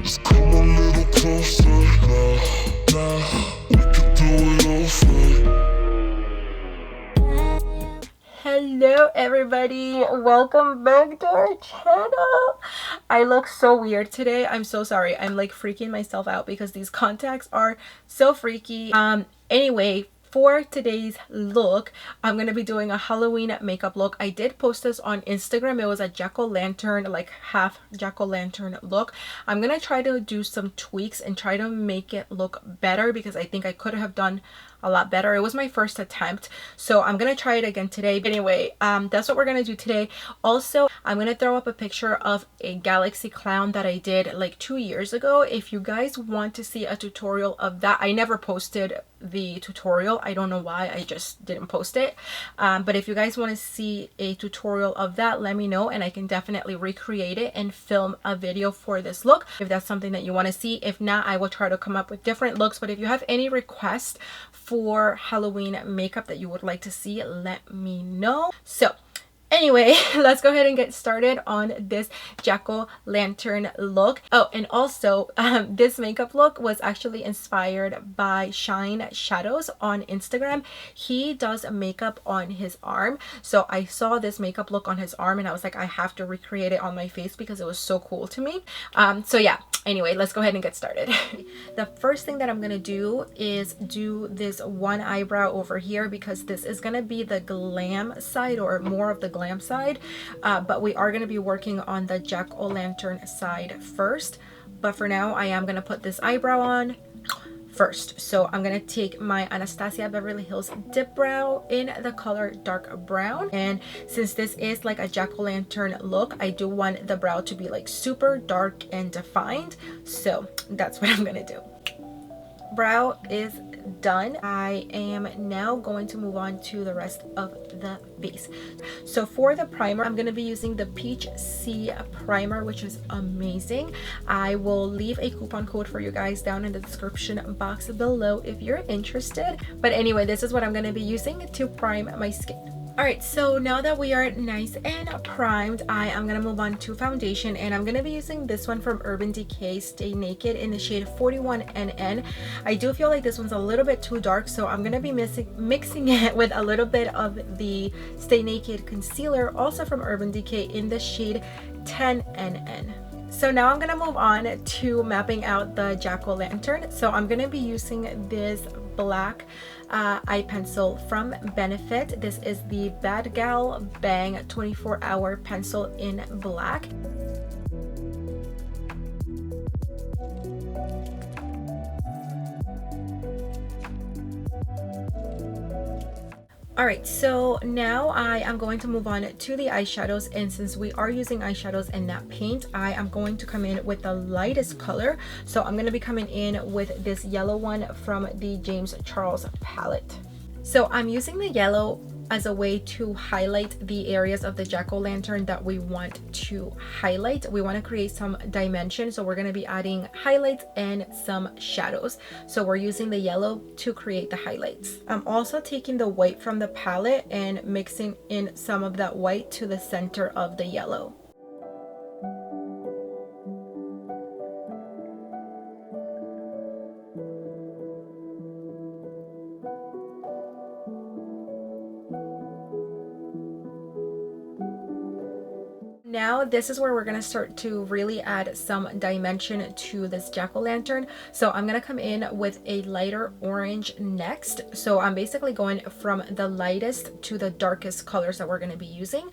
Just come a little closer now, we can do it over. Hello everybody, welcome back to our channel. I look so weird today. I'm so sorry. I'm like freaking myself out because these contacts are so freaky. Anyway, for today's look, I'm gonna be doing a Halloween makeup look. I did post this on Instagram. It was a jack-o'-lantern, like half jack-o'-lantern look. I'm gonna try to do some tweaks and try to make it look better because I think I could have done a lot better. It was my first attempt, so I'm gonna try it again today. But anyway, that's what we're gonna do today. Also, I'm gonna throw up a picture of a galaxy clown that I did like 2 years ago. If you guys want to see a tutorial of that, I never posted the tutorial. I don't know why, I just didn't post it. But if you guys want to see a tutorial of that, let me know and I can definitely recreate it and film a video for this look if that's something that you want to see. If not, I will try to come up with different looks. But if you have any requests for Halloween makeup that you would like to see, let me know. So anyway, let's go ahead and get started on this jack-o'-lantern look. Oh, and also this makeup look was actually inspired by Shine Shadows on Instagram. He does makeup on his arm, so I saw this makeup look on his arm and I was like, I have to recreate it on my face because it was so cool to me. So yeah, anyway, let's go ahead and get started. The first thing that I'm gonna do is do this one eyebrow over here because this is gonna be the glam side, or more of the glam side, but we are going to be working on the jack-o'-lantern side first. But for now, I am going to put this eyebrow on first. So I'm going to take my Anastasia Beverly Hills dip brow in the color dark brown, and since this is like a jack-o'-lantern look, I do want the brow to be like super dark and defined, so that's what I'm going to do. Brow is done. I am now going to move on to the rest of the base. So for the primer, I'm going to be using the Peach Sea primer, which is amazing. I will leave a coupon code for you guys down in the description box below if you're interested. But anyway, this is what I'm going to be using to prime my skin. Alright, so now that we are nice and primed, I am going to move on to foundation, and I'm going to be using this one from Urban Decay, Stay Naked, in the shade 41NN. I do feel like this one's a little bit too dark, so I'm going to be mixing it with a little bit of the Stay Naked concealer, also from Urban Decay, in the shade 10NN. So now I'm going to move on to mapping out the jack-o'-lantern. So I'm going to be using this black eye pencil from Benefit. This is the Bad Gal Bang 24-hour pencil in black. Alright, so now I am going to move on to the eyeshadows, and since we are using eyeshadows and not paint, I am going to come in with the lightest color. So I'm going to be coming in with this yellow one from the James Charles palette. So I'm using the yellow as a way to highlight the areas of the jack-o'-lantern that we want to highlight. We want to create some dimension, so we're going to be adding highlights and some shadows. So we're using the yellow to create the highlights. I'm also taking the white from the palette and mixing in some of that white to the center of the yellow. Now this is where we're going to start to really add some dimension to this jack-o'-lantern. So I'm going to come in with a lighter orange next. So I'm basically going from the lightest to the darkest colors that we're going to be using.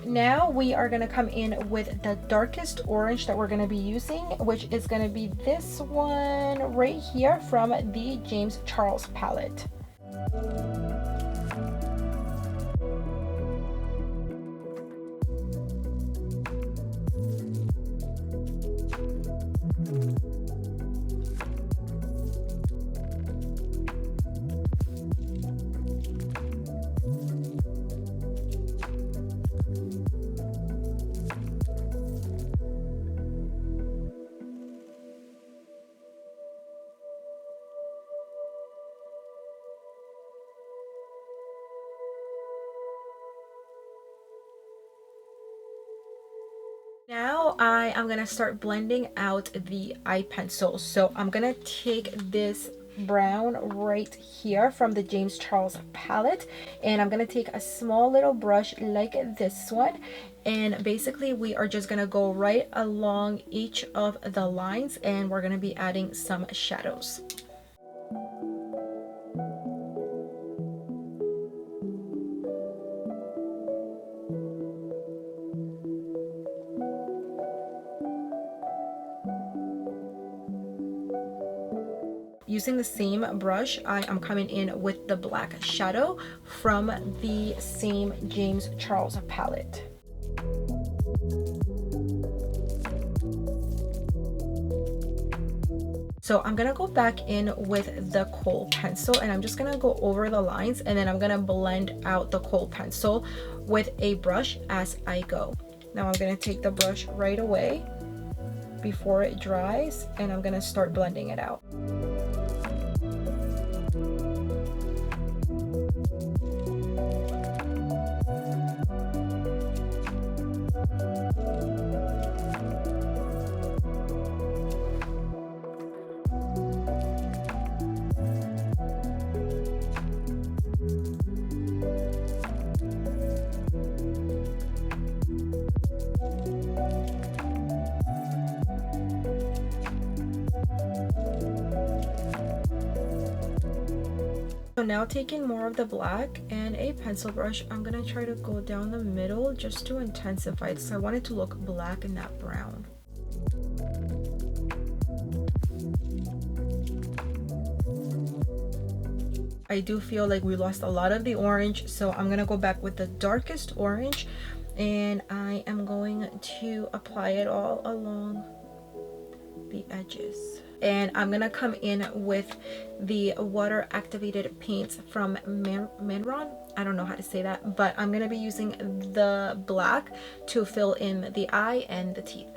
Now we are going to come in with the darkest orange that we're going to be using, which is going to be this one right here from the James Charles palette. now I am gonna start blending out the eye pencil. So I'm gonna take this brown right here from the James Charles palette, and I'm gonna take a small little brush like this one, and basically we are just gonna go right along each of the lines, and we're gonna be adding some shadows. Using the same brush, I am coming in with the black shadow from the same James Charles palette. So I'm gonna go back in with the kohl pencil, and I'm just gonna go over the lines, and then I'm gonna blend out the kohl pencil with a brush as I go. Now I'm gonna take the brush right away before it dries, and I'm gonna start blending it out. So now taking more of the black and a pencil brush, I'm gonna try to go down the middle just to intensify it. So I want it to look black and not brown. I do feel like we lost a lot of the orange, so I'm gonna go back with the darkest orange, and I am going to apply it all along the edges. And I'm gonna come in with the water activated paints from Manron. I don't know how to say that, but I'm gonna be using the black to fill in the eye and the teeth.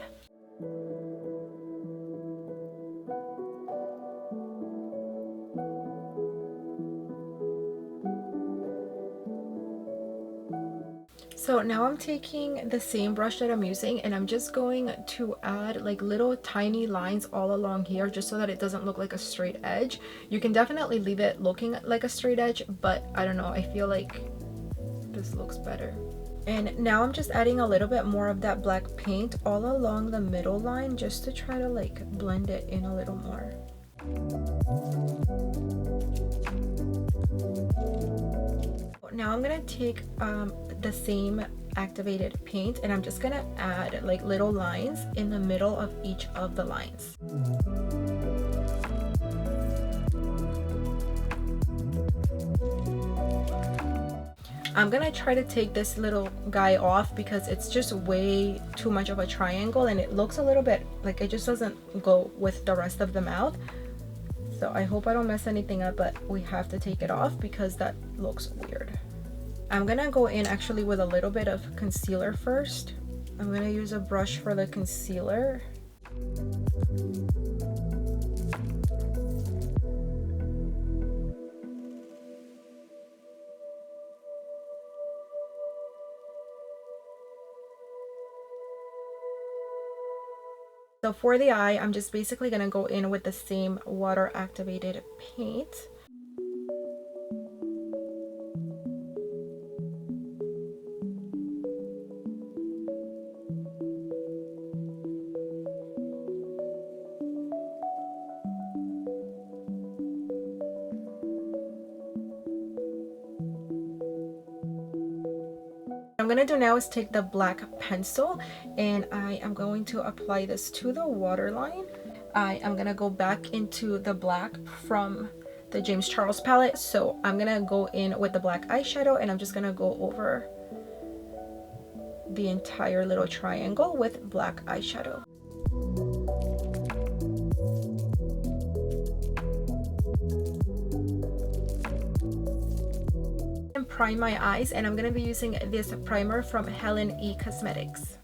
So now I'm taking the same brush that I'm using, and I'm just going to add like little tiny lines all along here, just so that it doesn't look like a straight edge. You can definitely leave it looking like a straight edge, but I don't know, I feel like this looks better. And now I'm just adding a little bit more of that black paint all along the middle line, just to try to like blend it in a little more. Now I'm gonna take the same activated paint, and I'm just gonna add like little lines in the middle of each of the lines. I'm gonna try to take this little guy off because it's just way too much of a triangle, and it looks a little bit like it just doesn't go with the rest of the mouth. So I hope I don't mess anything up, but we have to take it off because that looks weird. I'm gonna go in actually with a little bit of concealer first. I'm gonna use a brush for the concealer. So for the eye, I'm just basically gonna go in with the same water activated paint. What I'm gonna do now is take the black pencil, and I am going to apply this to the waterline. I am gonna go back into the black from the James Charles palette, so I'm gonna go in with the black eyeshadow, and I'm just gonna go over the entire little triangle with black eyeshadow. Prime my eyes, and I'm going to be using this primer from Helen E Cosmetics.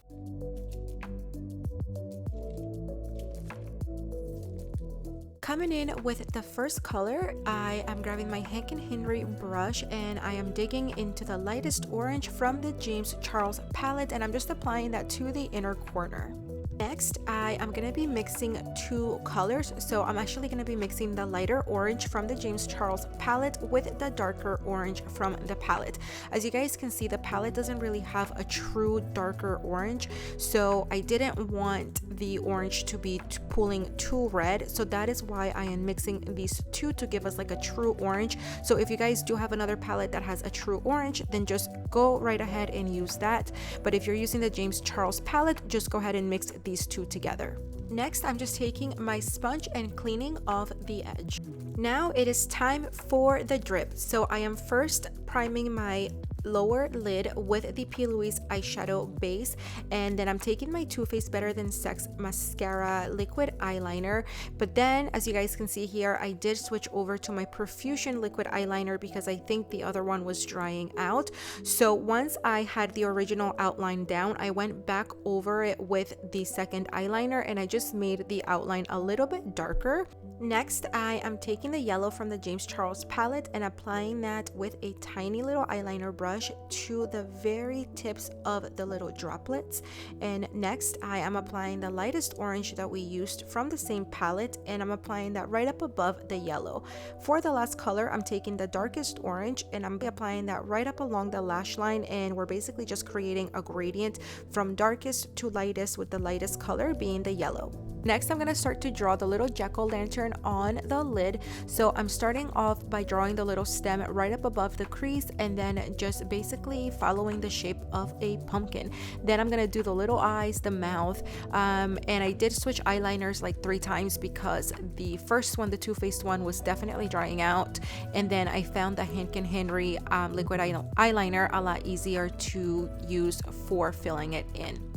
Coming in with the first color, I am grabbing my Hank & Henry brush, and I am digging into the lightest orange from the James Charles palette, and I'm just applying that to the inner corner. Next, I am going to be mixing two colors. So I'm actually going to be mixing the lighter orange from the James Charles palette with the darker orange from the palette. As you guys can see, the palette doesn't really have a true darker orange, so I didn't want the orange to be pulling too red, so that is why I am mixing these two to give us like a true orange. So if you guys do have another palette that has a true orange, then just go right ahead and use that. But if you're using the James Charles palette, just go ahead and mix these two together. Next, I'm just taking my sponge and cleaning off the edge. Now it is time for the drip. So I am first priming my lower lid with the P. Louise eyeshadow base, and then I'm taking my Too Faced Better Than Sex mascara liquid eyeliner. But then, as you guys can see here, I did switch over to my Profusion liquid eyeliner because I think the other one was drying out. So once I had the original outline down, I went back over it with the second eyeliner and I just made the outline a little bit darker. Next, I am taking the yellow from the James Charles palette and applying that with a tiny little eyeliner brush to the very tips of the little droplets. And next, I am applying the lightest orange that we used from the same palette, and I'm applying that right up above the yellow. For the last color, I'm taking the darkest orange and I'm applying that right up along the lash line, and we're basically just creating a gradient from darkest to lightest, with the lightest color being the yellow. Next, I'm going to start to draw the little jack-o'-lantern on the lid. So I'm starting off by drawing the little stem right up above the crease and then just basically following the shape of a pumpkin. Then I'm going to do the little eyes, the mouth, and I did switch eyeliners like 3 times because the first one, the Too Faced one, was definitely drying out, and then I found the Hank & Henry liquid eyeliner a lot easier to use for filling it in.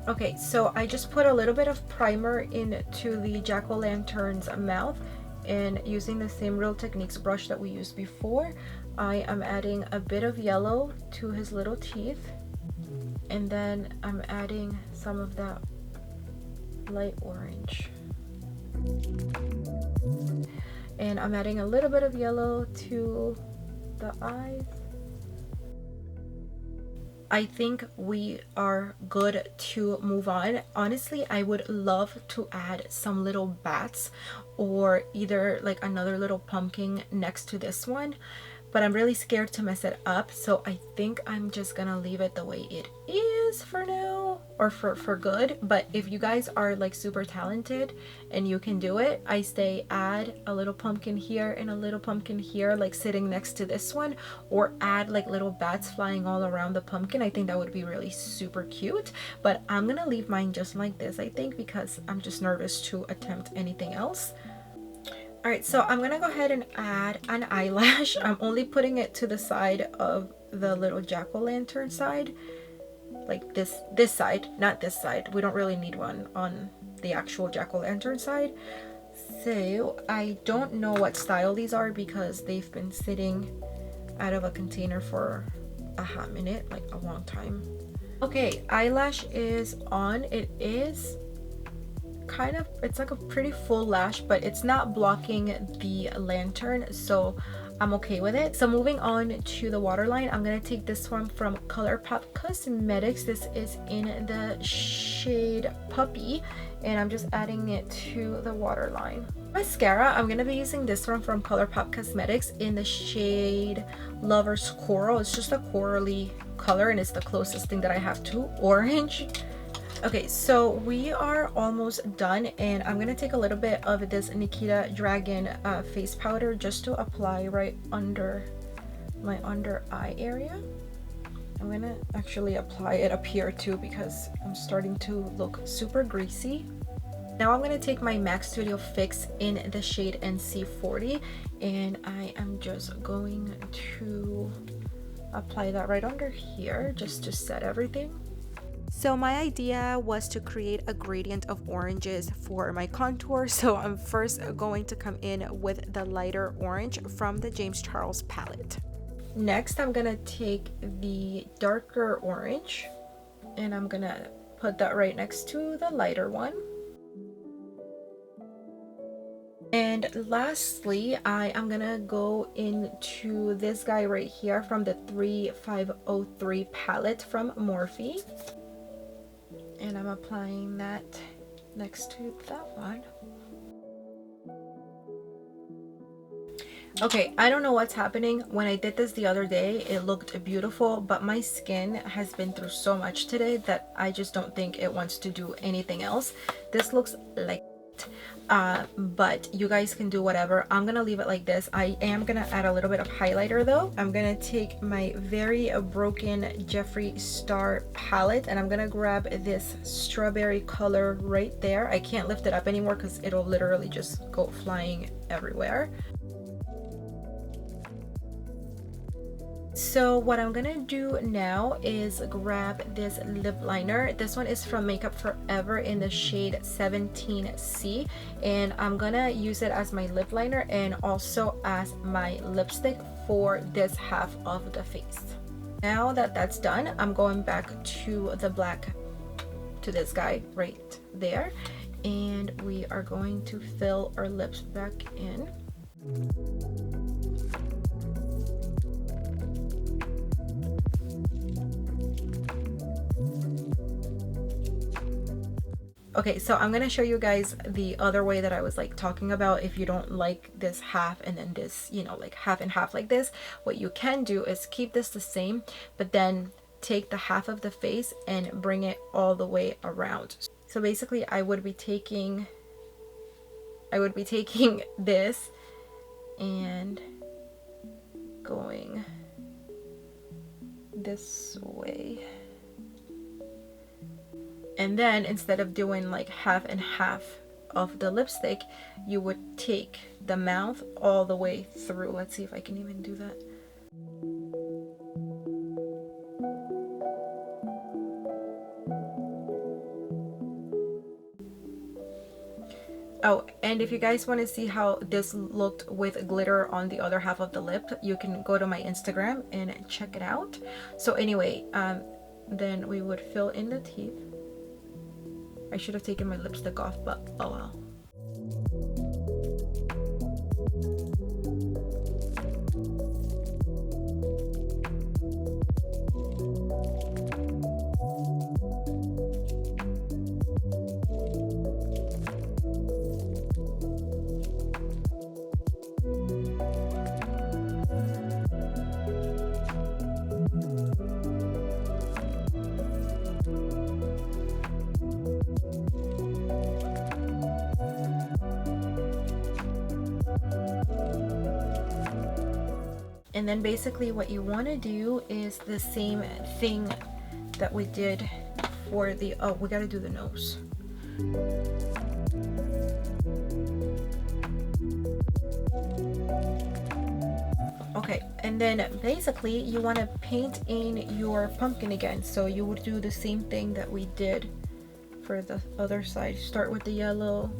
Okay, so I just put a little bit of primer into the jack-o'-lantern's mouth, and using the same Real Techniques brush that we used before, I am adding a bit of yellow to his little teeth, and then I'm adding some of that light orange. And I'm adding a little bit of yellow to the eyes. I think we are good to move on. Honestly, I would love to add some little bats or either like another little pumpkin next to this one, but I'm really scared to mess it up, so I think I'm just gonna leave it the way it is for now, or for good. But if you guys are like super talented and you can do it, I say add a little pumpkin here and a little pumpkin here, like sitting next to this one, or add like little bats flying all around the pumpkin. I think that would be really super cute, but I'm gonna leave mine just like this, I think, because I'm just nervous to attempt anything else. Alright, so I'm gonna go ahead and add an eyelash. I'm only putting it to the side of the little jack-o'-lantern side, like this side, not this side. We don't really need one on the actual jack-o'-lantern side. So I don't know what style these are because they've been sitting out of a container for a hot minute, like a long time. Okay, eyelash is on. It is kind of, it's like a pretty full lash, but it's not blocking the lantern, so I'm okay with it. So moving on to the waterline, I'm gonna take this one from ColourPop Cosmetics. This is in the shade Puppy, and I'm just adding it to the waterline. Mascara, I'm gonna be using this one from ColourPop Cosmetics in the shade Lover's Coral. It's just a corally color and it's the closest thing that I have to orange. Okay, so we are almost done, and I'm gonna take a little bit of this Nikita Dragon face powder just to apply right under my under eye area. I'm gonna actually apply it up here too because I'm starting to look super greasy. Now I'm gonna take my MAC Studio Fix in the shade NC40, and I am just going to apply that right under here just to set everything. So my idea was to create a gradient of oranges for my contour, so I'm first going to come in with the lighter orange from the James Charles palette. Next, I'm gonna take the darker orange and I'm gonna put that right next to the lighter one. And lastly, I am gonna go into this guy right here from the 3503 palette from Morphe. And I'm applying that next to that one. Okay, I don't know what's happening. When I did this the other day, it looked beautiful, but my skin has been through so much today that I just don't think it wants to do anything else. This looks like but you guys can do whatever. I'm gonna leave it like this. I am gonna add a little bit of highlighter though. I'm gonna take my very broken Jeffree Star palette and I'm gonna grab this strawberry color right there. I can't lift it up anymore because it'll literally just go flying everywhere. So what I'm gonna do now is grab this lip liner. This one is from Makeup Forever in the shade 17C, and I'm gonna use it as my lip liner and also as my lipstick for this half of the face. Now that that's done, I'm going back to the black, to this guy right there, and we are going to fill our lips back in. Okay, so I'm gonna show you guys the other way that I was like talking about. If you don't like this half and then this, you know, like half and half like this, what you can do is keep this the same, but then take the half of the face and bring it all the way around. So basically I would be taking this and going this way. And then instead of doing like half and half of the lipstick, you would take the mouth all the way through. Let's see if I can even do that. Oh, and if you guys want to see how this looked with glitter on the other half of the lip, you can go to my Instagram and check it out. So anyway, then we would fill in the teeth. I should have taken my lipstick off, but oh well. And then basically what you want to do is the same thing that we did for the, oh, we got to do the nose. Okay, and then basically you want to paint in your pumpkin again. So you would do the same thing that we did for the other side. Start with the yellow,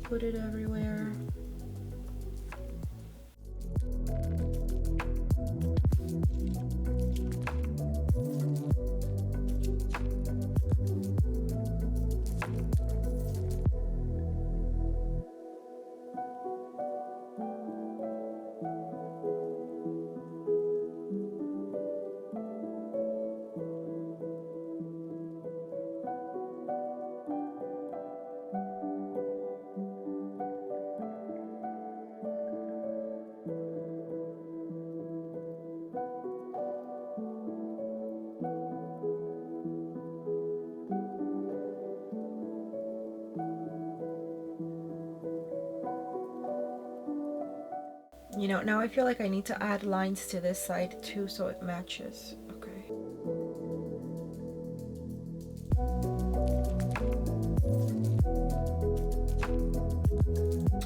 put it everywhere. You know, now I feel like I need to add lines to this side too so it matches. Okay.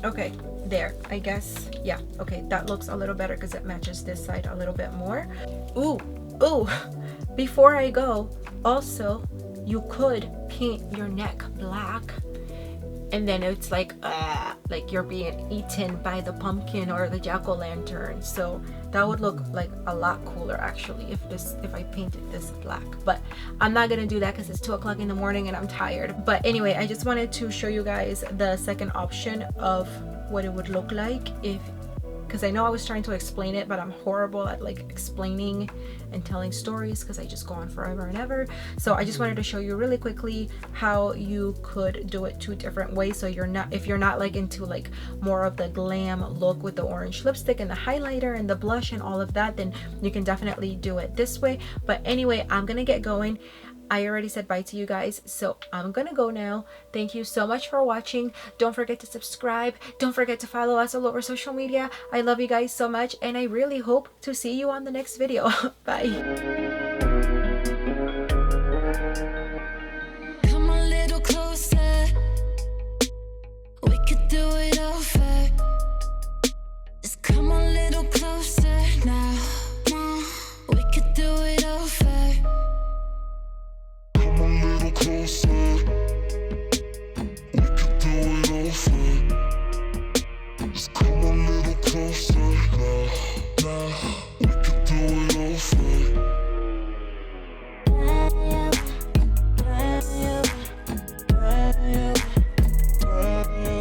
Okay, there, I guess, yeah, okay, that looks a little better because it matches this side a little bit more. Ooh, before I go, also, you could paint your neck black and then it's like you're being eaten by the pumpkin or the jack-o'-lantern. So that would look like a lot cooler actually if I painted this black, but I'm not gonna do that because it's 2 o'clock in the morning and I'm tired. But anyway, I just wanted to show you guys the second option of what it would look like if because I know I was trying to explain it, but I'm horrible at like explaining and telling stories because I just go on forever and ever. So I just wanted to show you really quickly how you could do it 2 different ways. So if you're not like into like more of the glam look with the orange lipstick and the highlighter and the blush and all of that, then you can definitely do it this way. But anyway, I'm gonna get going. I already said bye to you guys, so I'm gonna go now. Thank you so much for watching. Don't forget to subscribe. Don't forget to follow us all over social media. I love you guys so much, and I really hope to see you on the next video. Bye.